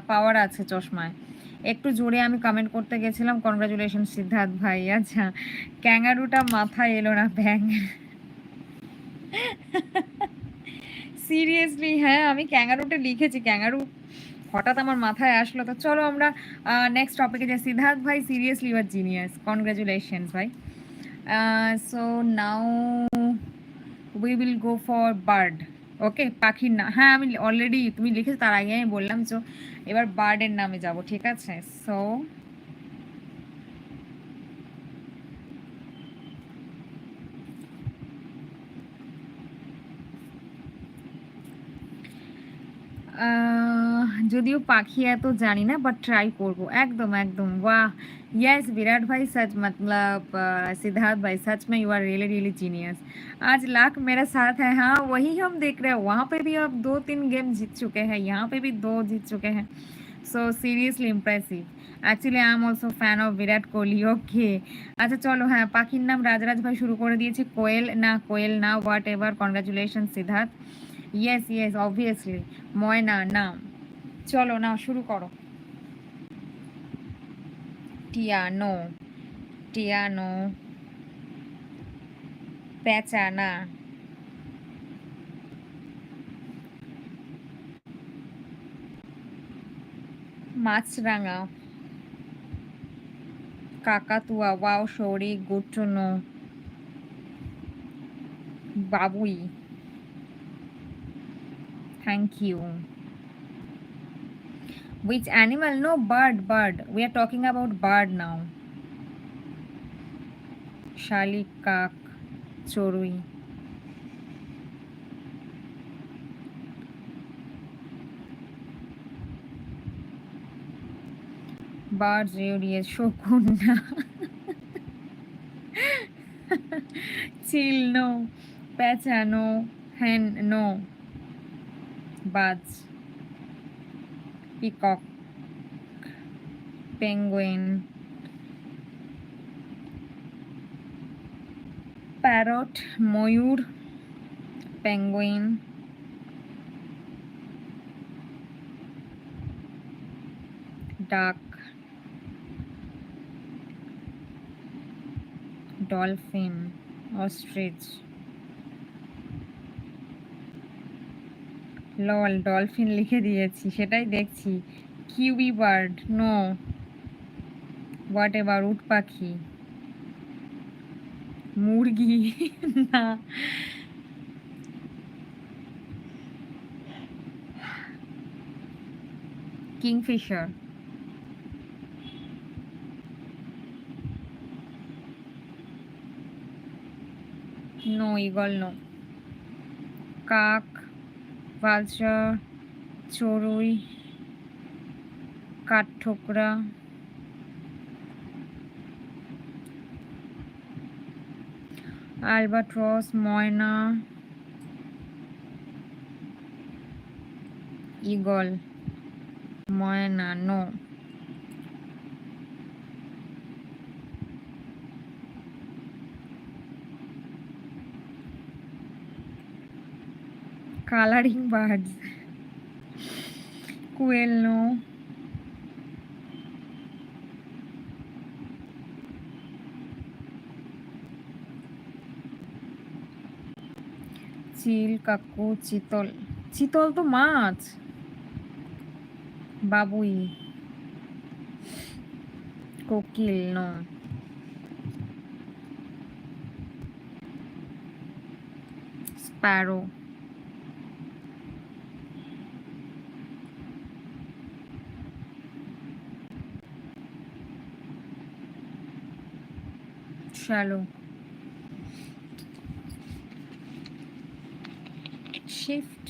পাওয়ার আছে চশমায়। একটু জোরে আমি কমেন্ট করতে গেছিলাম, কনগ্রাচুলেশন সিদ্ধার্থ ভাই। আচ্ছা, ক্যাঙ্গারুটা মাথায় এলো না, ব্যাং। সিরিয়াসলি হ্যাঁ, আমি ক্যাঙ্গারুটা লিখেছি, ক্যাঙ্গারু হঠাৎ আমার মাথায় আসলো। তো চলো আমরা নেক্সট টপিকে যাই। Siddharth bhai seriously you are genius, congratulations bhai. So now we will go for bird. Okay, পাখির নাম, হ্যাঁ আমি অলরেডি তুমি লিখেছো তার আগে আমি বললাম। সো এবার বার্ডের নামে যাব, ঠিক আছে? সো যদিও পাখি এত জানি না, বাট ট্রাই করবো। একদম একদম, वाह। यस विराट भाई, सच मतलब सिद्धार्थ भाई, सच में you are really really genius. आज लाख मेरा साथ है, हाँ वही हम देख रहे हैं। वहाँ पे भी आप 2-3 गेम जीत चुके हैं, यहाँ पे भी 2 जीत चुके हैं। So seriously impressive. Actually I am also fan of Virat Kohli. Okay, আচ্ছা চলো, হ্যাঁ পাখির নাম রাজরাজ ভাই শুরু করে দিয়েছে। কোয়েল না, কোয়েল না, whatever, congratulation Siddharth. Yes yes obviously. ময়না না। চলো না, শুরু করো। টিয়া নো, টিয়া নো। পেঁচা না। মাছরাঙা। কাকাতুয়া, wow Shouri, good to know. বাবুই, thank you. Which animal? No, bird, bird. We are talking about bird now. শালিক, কাক, চড়ুই। Birds, রেডিয়াস, শকুন না। চিল নো, পেঁচা নো, hen নো, বাজ, পিকক, পেঙ্গুইন, প্যারট, ময়ূর, penguin, duck, dolphin, ostrich. Lol, dolphin লিখে দিয়েছি, সেটাই দেখছি। Kiwi bird no, whatever, উট পাখি, মুরগি না, কিংফিশার নো, ঈগল নো, কাক, ভালচার, চড়ুই, কাঠঠোকরা, অ্যালবাট্রস, ময়না, ঈগল, ময়না no, colouring birds, quail no, চিল, কাকু, চিতল। চিতল তো মাছ। বাবুই, কোকিল নো, স্প্যারো, শ্যালো, শিফট,